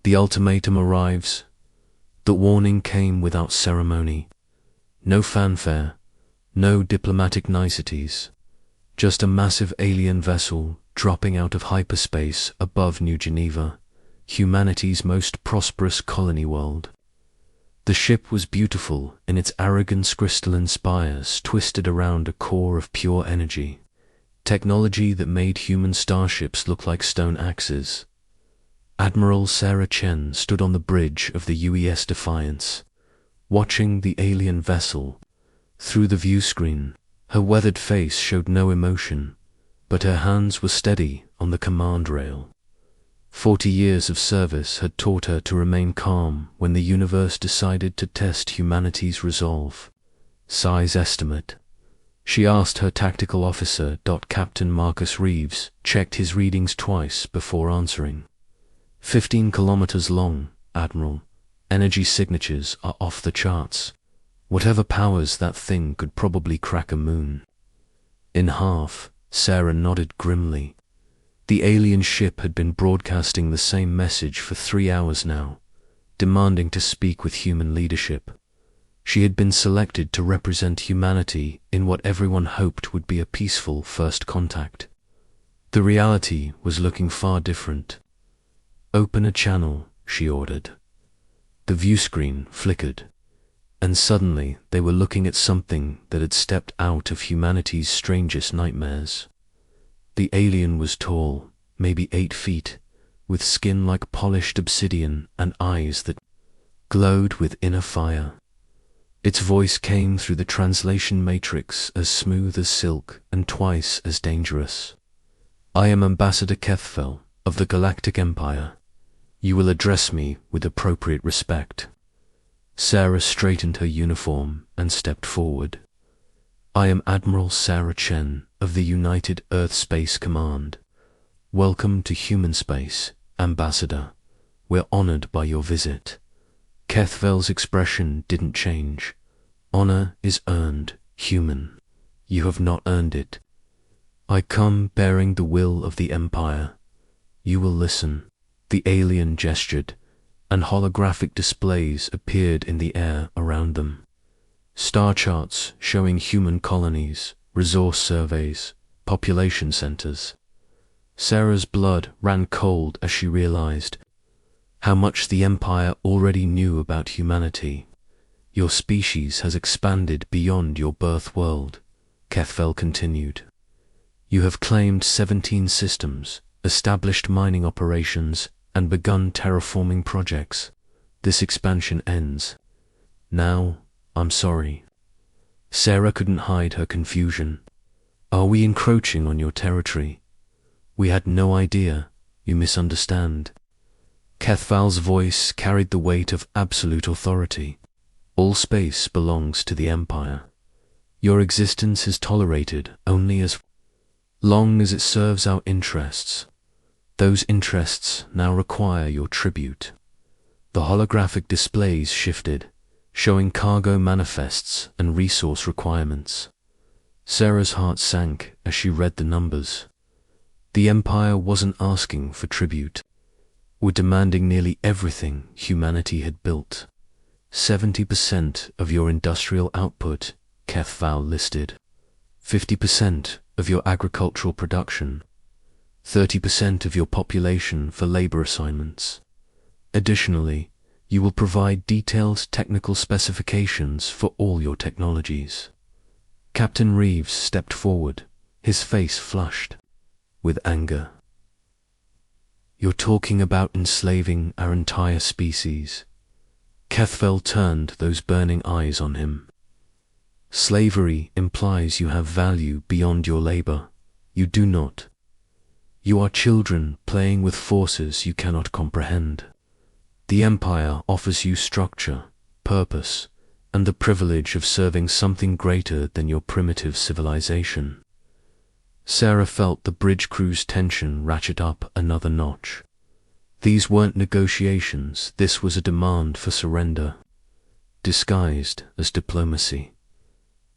The ultimatum arrives. The warning came without ceremony. No fanfare, no diplomatic niceties. Just a massive alien vessel dropping out of hyperspace above New Geneva, humanity's most prosperous colony world. The ship was beautiful in its arrogant crystalline spires twisted around a core of pure energy, technology that made human starships look like stone axes. Admiral Sarah Chen stood on the bridge of the UES Defiance, watching the alien vessel through the viewscreen. Her weathered face showed no emotion, but her hands were steady on the command rail. 40 years of service had taught her to remain calm when the universe decided to test humanity's resolve. Size estimate. She asked her tactical officer. Captain Marcus Reeves checked his readings twice before answering. 15 kilometers long, Admiral. Energy signatures are off the charts. Whatever powers that thing could probably crack a moon. In half, Sarah nodded grimly. The alien ship had been broadcasting the same message for 3 hours now, demanding to speak with human leadership. She had been selected to represent humanity in what everyone hoped would be a peaceful first contact. The reality was looking far different. "Open a channel," she ordered. The viewscreen flickered, and suddenly they were looking at something that had stepped out of humanity's strangest nightmares. The alien was tall, maybe 8 feet, with skin like polished obsidian and eyes that glowed with inner fire. Its voice came through the translation matrix as smooth as silk and twice as dangerous. "I am Ambassador Kethfel of the Galactic Empire. You will address me with appropriate respect." Sarah straightened her uniform and stepped forward. "I am Admiral Sarah Chen of the United Earth Space Command. Welcome to human space, Ambassador. We're honored by your visit." Kethvel's expression didn't change. "Honor is earned, human. You have not earned it. I come bearing the will of the Empire. You will listen." The alien gestured, and holographic displays appeared in the air around them. Star charts showing human colonies, resource surveys, population centers. Sarah's blood ran cold as she realized how much the Empire already knew about humanity. "Your species has expanded beyond your birth world," Kethvel continued. "You have claimed 17 systems, established mining operations, and begun terraforming projects. This expansion ends. Now, I'm sorry." Sarah couldn't hide her confusion. "Are we encroaching on your territory? We had no idea. You misunderstand." Kethval's voice carried the weight of absolute authority. "All space belongs to the Empire. Your existence is tolerated only as long as it serves our interests. Those interests now require your tribute." The holographic displays shifted, showing cargo manifests and resource requirements. Sarah's heart sank as she read the numbers. The Empire wasn't asking for tribute. We're demanding nearly everything humanity had built. 70% of your industrial output, Kethval listed. 50% of your agricultural production. 30% of your population for labor assignments. Additionally, you will provide detailed technical specifications for all your technologies. Captain Reeves stepped forward, his face flushed with anger. "You're talking about enslaving our entire species." Kethvel turned those burning eyes on him. "Slavery implies you have value beyond your labor. You do not. You are children playing with forces you cannot comprehend. The Empire offers you structure, purpose, and the privilege of serving something greater than your primitive civilization." Sarah felt the bridge crew's tension ratchet up another notch. These weren't negotiations, this was a demand for surrender, disguised as diplomacy.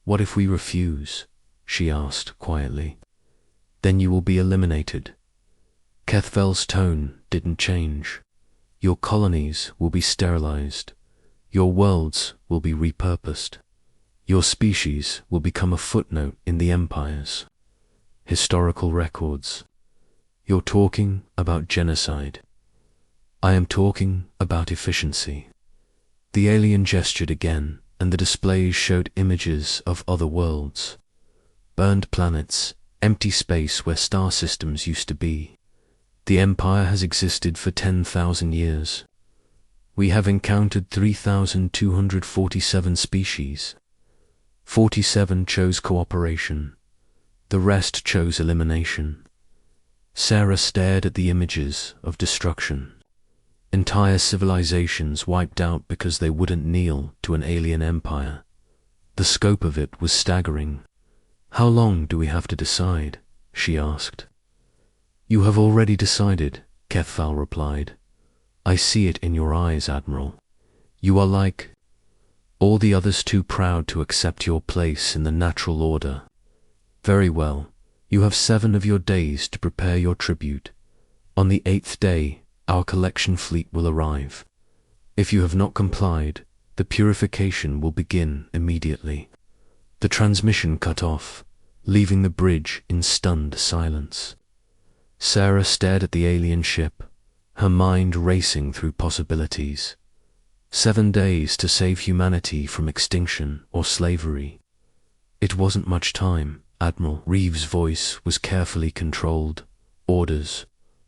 "What if we refuse?" she asked quietly. "Then you will be eliminated." Kethvel's tone didn't change. Your colonies will be sterilized. Your worlds will be repurposed. Your species will become a footnote in the Empire's historical records. You're talking about genocide. I am talking about efficiency. The alien gestured again, and the displays showed images of other worlds. Burned planets, empty space where star systems used to be. The Empire has existed for 10,000 years. We have encountered 3,247 species. 47 chose cooperation. The rest chose elimination. Sarah stared at the images of destruction. Entire civilizations wiped out because they wouldn't kneel to an alien empire. The scope of it was staggering. How long do we have to decide? She asked. You have already decided, Kethval replied. I see it in your eyes, Admiral. You are like all the others, too proud to accept your place in the natural order. Very well, you have 7 of your days to prepare your tribute. On the 8th day, our collection fleet will arrive. If you have not complied, the purification will begin immediately. The transmission cut off, leaving the bridge in stunned silence. Sarah stared at the alien ship, her mind racing through possibilities. 7 days to save humanity from extinction or slavery. It wasn't much time. Admiral Reeves' voice was carefully controlled. Orders.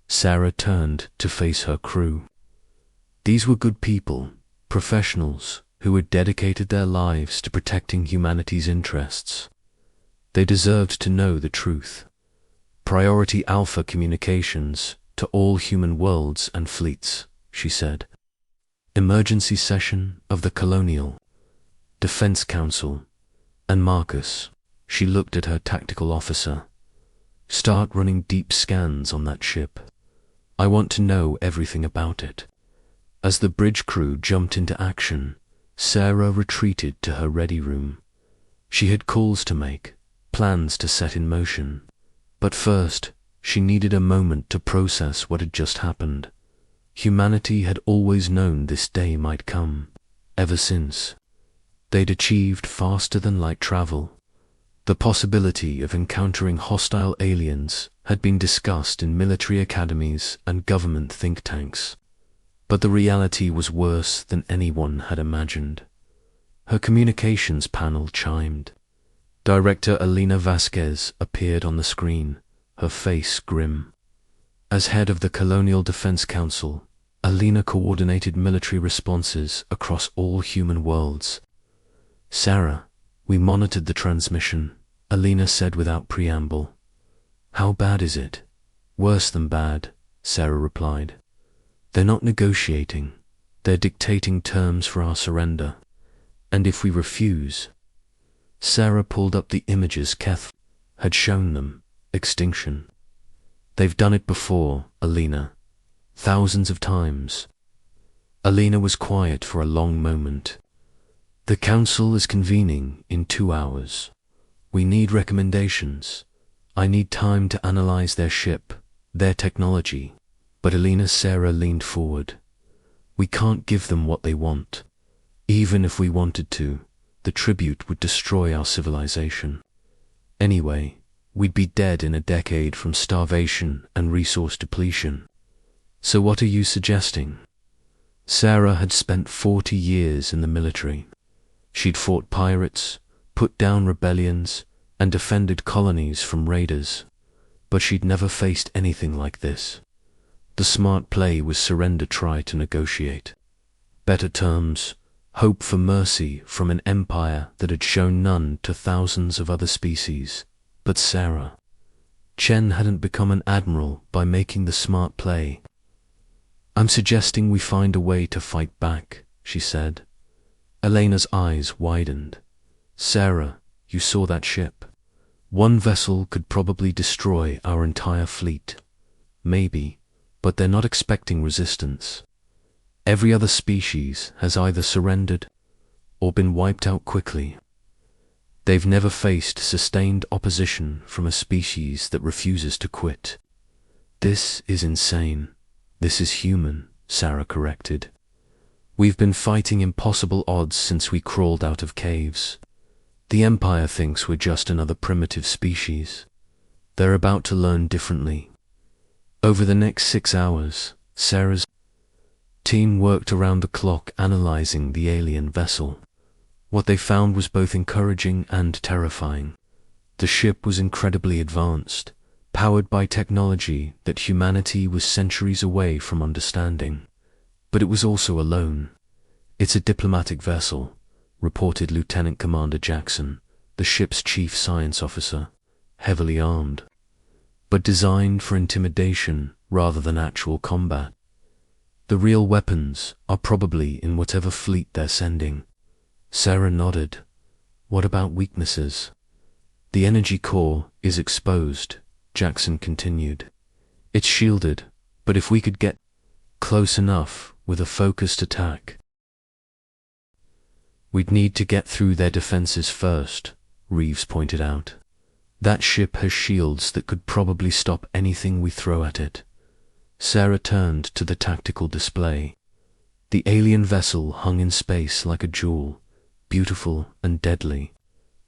Sarah turned to face her crew. These were good people, professionals who had dedicated their lives to protecting humanity's interests. They deserved to know the truth. Priority Alpha communications to all human worlds and fleets, she said. Emergency session of the Colonial Defense Council. And Marcus, she looked at her tactical officer. Start running deep scans on that ship. I want to know everything about it. As the bridge crew jumped into action, Sarah retreated to her ready room. She had calls to make, plans to set in motion. But first, she needed a moment to process what had just happened. Humanity had always known this day might come, ever since. They'd achieved faster-than-light travel. The possibility of encountering hostile aliens had been discussed in military academies and government think tanks. But the reality was worse than anyone had imagined. Her communications panel chimed. Director Alina Vasquez appeared on the screen, her face grim. As head of the Colonial Defense Council, Alina coordinated military responses across all human worlds. Sarah, we monitored the transmission, Alina said without preamble. How bad is it? Worse than bad, Sarah replied. They're not negotiating. They're dictating terms for our surrender. And if we refuse... Sarah pulled up the images Keth had shown them. Extinction. They've done it before, Alina. Thousands of times. Alina was quiet for a long moment. The council is convening in 2 hours. We need recommendations. I need time to analyze their ship, their technology. But Sarah leaned forward. We can't give them what they want. Even if we wanted to, the tribute would destroy our civilization. Anyway, we'd be dead in a decade from starvation and resource depletion. So what are you suggesting? Sarah had spent 40 years in the military. She'd fought pirates, put down rebellions, and defended colonies from raiders. But she'd never faced anything like this. The smart play was surrender, try to negotiate. Better terms, hope for mercy from an empire that had shown none to thousands of other species. But Sarah. Chen hadn't become an admiral by making the smart play. I'm suggesting we find a way to fight back, she said. Elena's eyes widened. Sarah, you saw that ship. One vessel could probably destroy our entire fleet. Maybe, but they're not expecting resistance. Every other species has either surrendered or been wiped out quickly. They've never faced sustained opposition from a species that refuses to quit. This is insane. This is human, Sarah corrected. We've been fighting impossible odds since we crawled out of caves. The Empire thinks we're just another primitive species. They're about to learn differently. Over the next 6 hours, Sarah's team worked around the clock analyzing the alien vessel. What they found was both encouraging and terrifying. The ship was incredibly advanced, powered by technology that humanity was centuries away from understanding. But it was also alone. It's a diplomatic vessel, reported Lieutenant Commander Jackson, the ship's chief science officer, heavily armed, but designed for intimidation rather than actual combat. The real weapons are probably in whatever fleet they're sending. Sarah nodded. What about weaknesses? The energy core is exposed, Jackson continued. It's shielded, but if we could get close enough with a focused attack, we'd need to get through their defenses first, Reeves pointed out. That ship has shields that could probably stop anything we throw at it. Sarah turned to the tactical display. The alien vessel hung in space like a jewel, beautiful and deadly,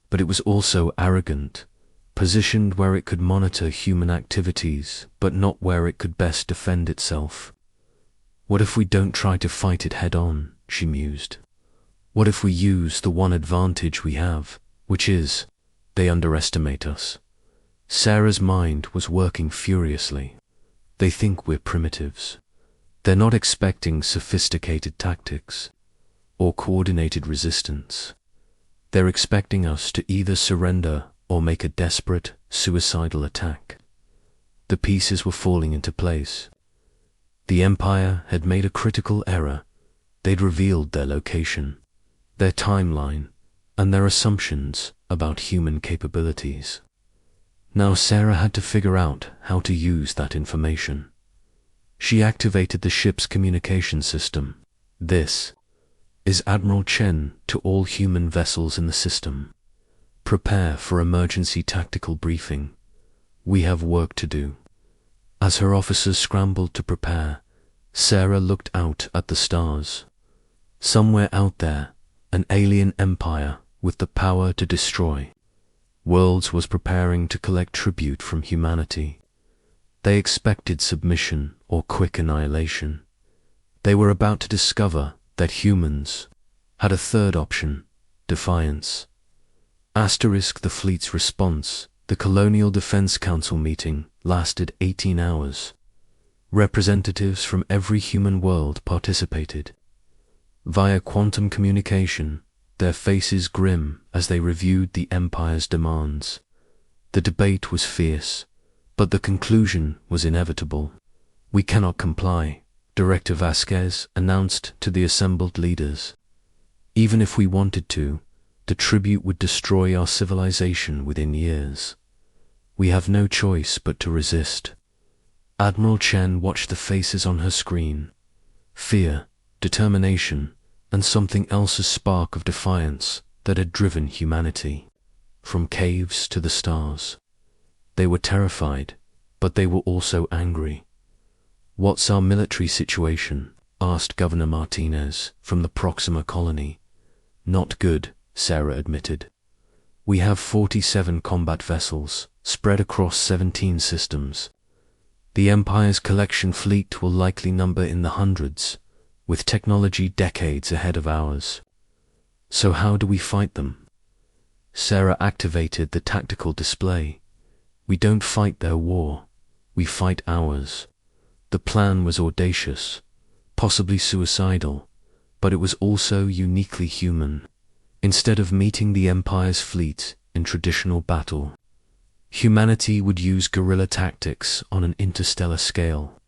but it was also arrogant, positioned where it could monitor human activities, but not where it could best defend itself. What if we don't try to fight it head-on, she mused. What if we use the one advantage we have, which is, they underestimate us? Sarah's mind was working furiously. They think we're primitives. They're not expecting sophisticated tactics or coordinated resistance. They're expecting us to either surrender or make a desperate, suicidal attack. The pieces were falling into place. The Empire had made a critical error. They'd revealed their location, their timeline, and their assumptions about human capabilities. Now Sarah had to figure out how to use that information. She activated the ship's communication system. This is Admiral Chen to all human vessels in the system. Prepare for emergency tactical briefing. We have work to do. As her officers scrambled to prepare, Sarah looked out at the stars. Somewhere out there, an alien empire with the power to destroy worlds was preparing to collect tribute from humanity. They expected submission or quick annihilation. They were about to discover that humans had a third option, defiance. Asterisk the fleet's response. The Colonial Defense Council meeting lasted 18 hours. Representatives from every human world participated. Via quantum communication, their faces grim as they reviewed the Empire's demands. The debate was fierce, but the conclusion was inevitable. We cannot comply, Director Vasquez announced to the assembled leaders. Even if we wanted to, the tribute would destroy our civilization within years. We have no choice but to resist. Admiral Chen watched the faces on her screen. Fear, determination, and something else, a spark of defiance that had driven humanity from caves to the stars. They were terrified, but they were also angry. What's our military situation? Asked Governor Martinez from the Proxima colony. Not good, Sarah admitted. We have 47 combat vessels spread across 17 systems. The Empire's collection fleet will likely number in the hundreds, with technology decades ahead of ours. So how do we fight them? Sarah activated the tactical display. We don't fight their war, we fight ours. The plan was audacious, possibly suicidal, but it was also uniquely human. Instead of meeting the Empire's fleet in traditional battle, humanity would use guerrilla tactics on an interstellar scale.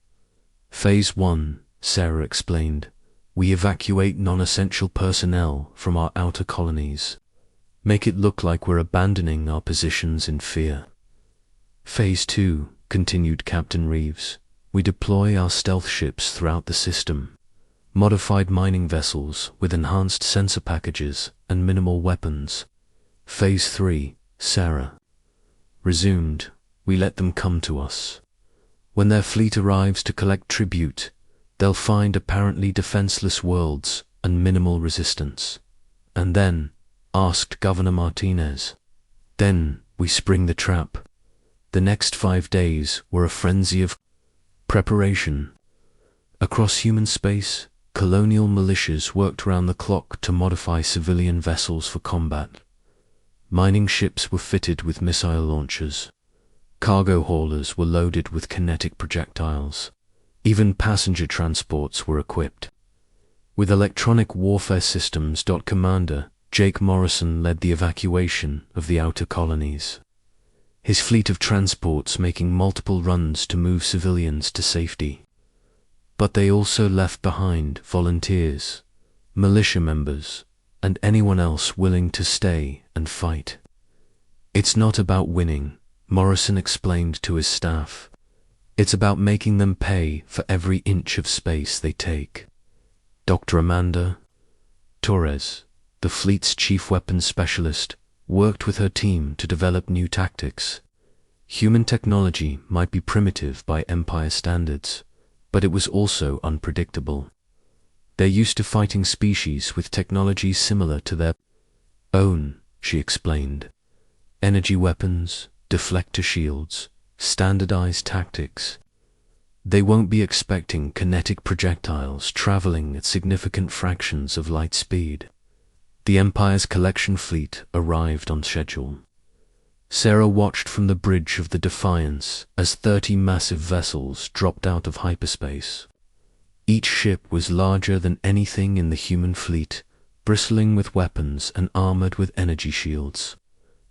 Phase 1, Sarah explained. We evacuate non-essential personnel from our outer colonies. Make it look like we're abandoning our positions in fear. Phase 2, continued Captain Reeves. We deploy our stealth ships throughout the system. Modified mining vessels with enhanced sensor packages and minimal weapons. Phase 3, Sarah resumed. We let them come to us. When their fleet arrives to collect tribute, They'll find apparently defenseless worlds and minimal resistance. And then, asked Governor Martinez, then we spring the trap. The next 5 days were a frenzy of preparation. Across human space, colonial militias worked round the clock to modify civilian vessels for combat. Mining ships were fitted with missile launchers. Cargo haulers were loaded with kinetic projectiles. Even passenger transports were equipped. With electronic warfare systems, Commander Jake Morrison led the evacuation of the outer colonies. His fleet of transports making multiple runs to move civilians to safety. But they also left behind volunteers, militia members, and anyone else willing to stay and fight. It's not about winning, Morrison explained to his staff. It's about making them pay for every inch of space they take. Dr. Amanda Torres, the fleet's chief weapons specialist, worked with her team to develop new tactics. Human technology might be primitive by Empire standards, but it was also unpredictable. They're used to fighting species with technology similar to their own, she explained. Energy weapons, deflector shields, standardized tactics. They won't be expecting kinetic projectiles traveling at significant fractions of light speed. The Empire's collection fleet arrived on schedule. Sarah watched from the bridge of the Defiance as 30 massive vessels dropped out of hyperspace. Each ship was larger than anything in the human fleet, bristling with weapons and armored with energy shields.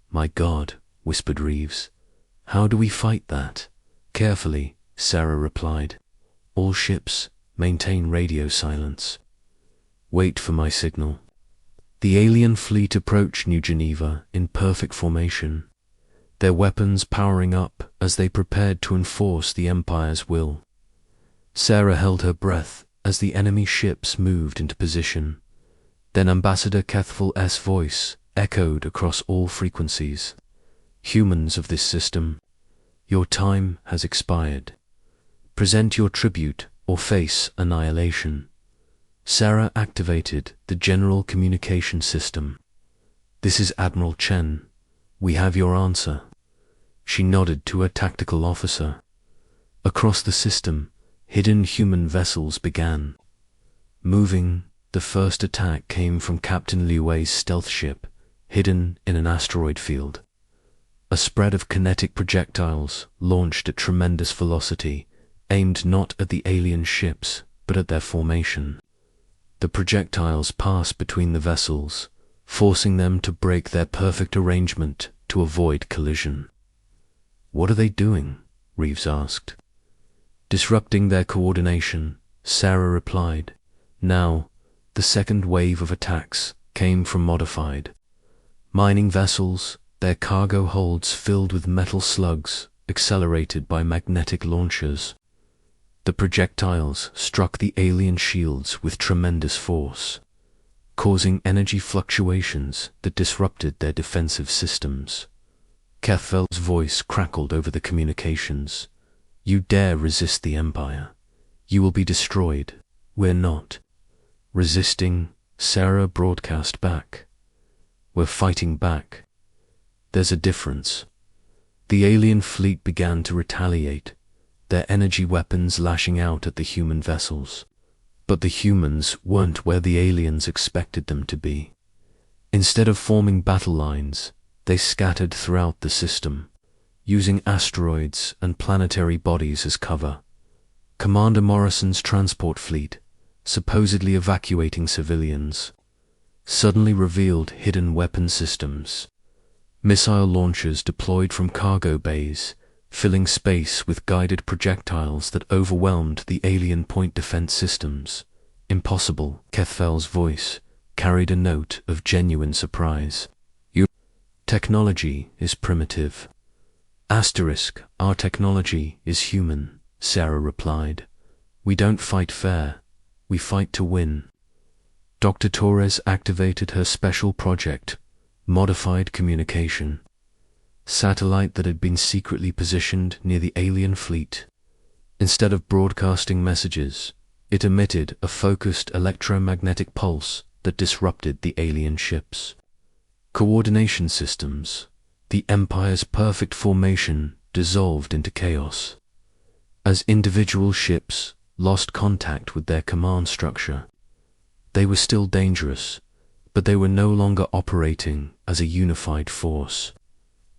"My God," whispered Reeves. "How do we fight that?" "Carefully," Sarah replied. "All ships, maintain radio silence. Wait for my signal." The alien fleet approached New Geneva in perfect formation, their weapons powering up as they prepared to enforce the Empire's will. Sarah held her breath as the enemy ships moved into position. Then Ambassador Kethfel's voice echoed across all frequencies. "Humans of this system, your time has expired. Present your tribute or face annihilation." Sarah activated the General Communication System. "This is Admiral Chen. We have your answer." She nodded to a tactical officer. Across the system, hidden human vessels began moving. The first attack came from Captain Liu Wei's stealth ship, hidden in an asteroid field. A spread of kinetic projectiles launched at tremendous velocity, aimed not at the alien ships, but at their formation. The projectiles passed between the vessels, forcing them to break their perfect arrangement to avoid collision. "What are they doing?" Reeves asked. "Disrupting their coordination," Sarah replied. Now, the second wave of attacks came from modified mining vessels, their cargo holds filled with metal slugs, accelerated by magnetic launchers. The projectiles struck the alien shields with tremendous force, causing energy fluctuations that disrupted their defensive systems. Kethfel's voice crackled over the communications. "You dare resist the Empire. You will be destroyed. We're not resisting," Sarah broadcast back. "We're fighting back. There's a difference." The alien fleet began to retaliate, their energy weapons lashing out at the human vessels. But the humans weren't where the aliens expected them to be. Instead of forming battle lines, they scattered throughout the system, using asteroids and planetary bodies as cover. Commander Morrison's transport fleet, supposedly evacuating civilians, suddenly revealed hidden weapon systems. Missile launchers deployed from cargo bays, filling space with guided projectiles that overwhelmed the alien point defense systems. "Impossible," Kethfel's voice carried a note of genuine surprise. "Your technology is primitive." "Our technology is human," Sarah replied. "We don't fight fair, we fight to win." Dr. Torres activated her special project, Modified Communication, satellite that had been secretly positioned near the alien fleet. Instead of broadcasting messages, It emitted a focused electromagnetic pulse that disrupted the alien ships' coordination systems. The Empire's perfect formation dissolved into chaos. As individual ships lost contact with their command structure, they were still dangerous, but they were no longer operating as a unified force.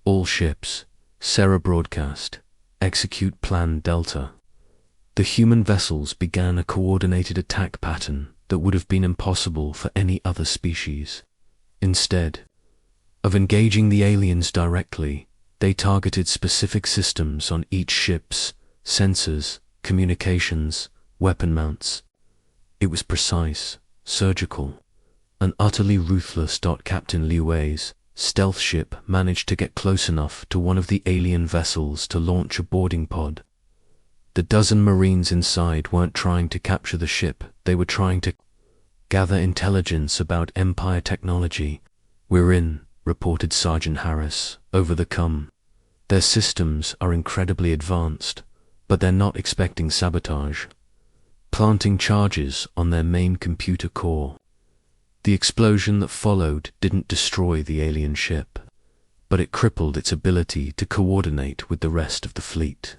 All ships, Sarah broadcast, execute Plan Delta. The human vessels began a coordinated attack pattern that would have been impossible for any other species. Instead of engaging the aliens directly, they targeted specific systems on each ship's sensors, communications, weapon mounts. It was precise, surgical, and utterly ruthless. Captain Liu Wei's stealth ship managed to get close enough to one of the alien vessels to launch a boarding pod. The dozen Marines inside weren't trying to capture the ship, they were trying to gather intelligence about Empire technology. "We're in," reported Sergeant Harris, over the comm. "Their systems are incredibly advanced, but they're not expecting sabotage. Planting charges on their main computer core." The explosion that followed didn't destroy the alien ship, but it crippled its ability to coordinate with the rest of the fleet.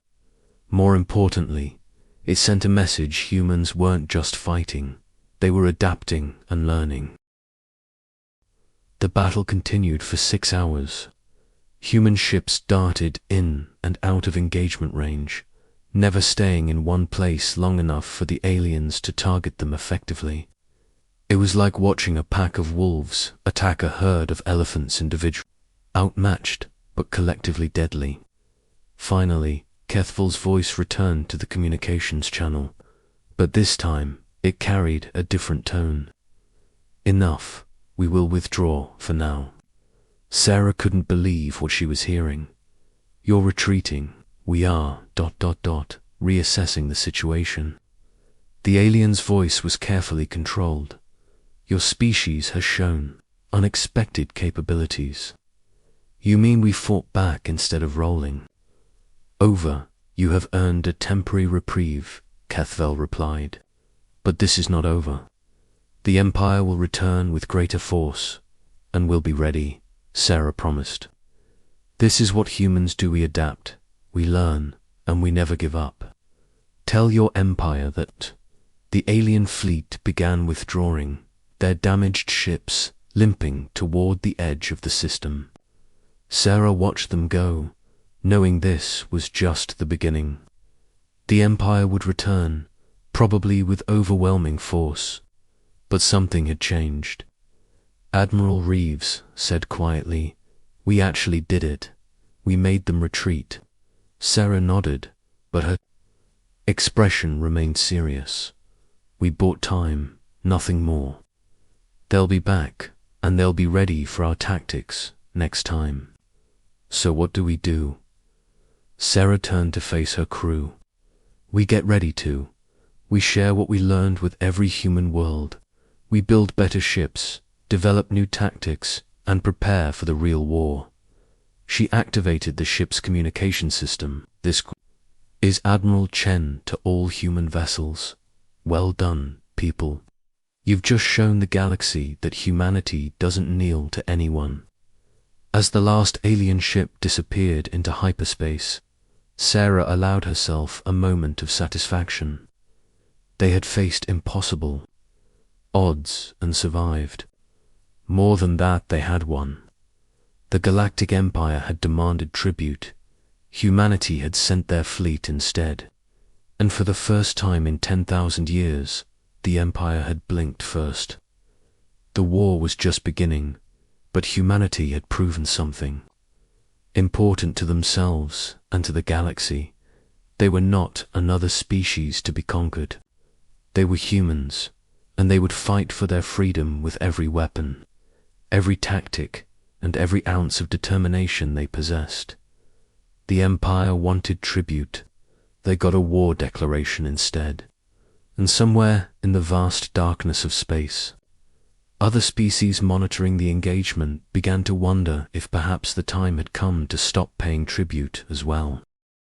More importantly, it sent a message: humans weren't just fighting, they were adapting and learning. The battle continued for 6 hours. Human ships darted in and out of engagement range, never staying in one place long enough for the aliens to target them effectively. It was like watching a pack of wolves attack a herd of elephants individually, outmatched but collectively deadly. Finally, Kethval's voice returned to the communications channel, but this time it carried a different tone. "Enough. We will withdraw for now." Sarah couldn't believe what she was hearing. "You're retreating. We are ... reassessing the situation." The alien's voice was carefully controlled. "Your species has shown unexpected capabilities." "You mean we fought back instead of rolling?" "Over. You have earned a temporary reprieve," Kethval replied. "But this is not over. The Empire will return with greater force, and we'll be ready," Sarah promised. "This is what humans do. We adapt, we learn, and we never give up. Tell your Empire that." The alien fleet began withdrawing, their damaged ships limping toward the edge of the system. Sarah watched them go, knowing this was just the beginning. The Empire would return, probably with overwhelming force. But something had changed. Admiral Reeves said quietly, "We actually did it. We made them retreat." Sarah nodded, but her expression remained serious. "We bought time, nothing more. They'll be back, and they'll be ready for our tactics next time." "So what do we do?" Sarah turned to face her crew. "We get ready to. We share what we learned with every human world. We build better ships, develop new tactics, and prepare for the real war." She activated the ship's communication system. "This is Admiral Chen to all human vessels. Well done, people. You've just shown the galaxy that humanity doesn't kneel to anyone." As the last alien ship disappeared into hyperspace, Sarah allowed herself a moment of satisfaction. They had faced impossible odds and survived. More than that, they had won. The Galactic Empire had demanded tribute. Humanity had sent their fleet instead. And for the first time in 10,000 years, the Empire had blinked first. The war was just beginning, but humanity had proven something important to themselves and to the galaxy. They were not another species to be conquered. They were humans, and they would fight for their freedom with every weapon, every tactic, and every ounce of determination they possessed. The Empire wanted tribute. They got a war declaration instead. And somewhere in the vast darkness of space, other species monitoring the engagement began to wonder if perhaps the time had come to stop paying tribute as well.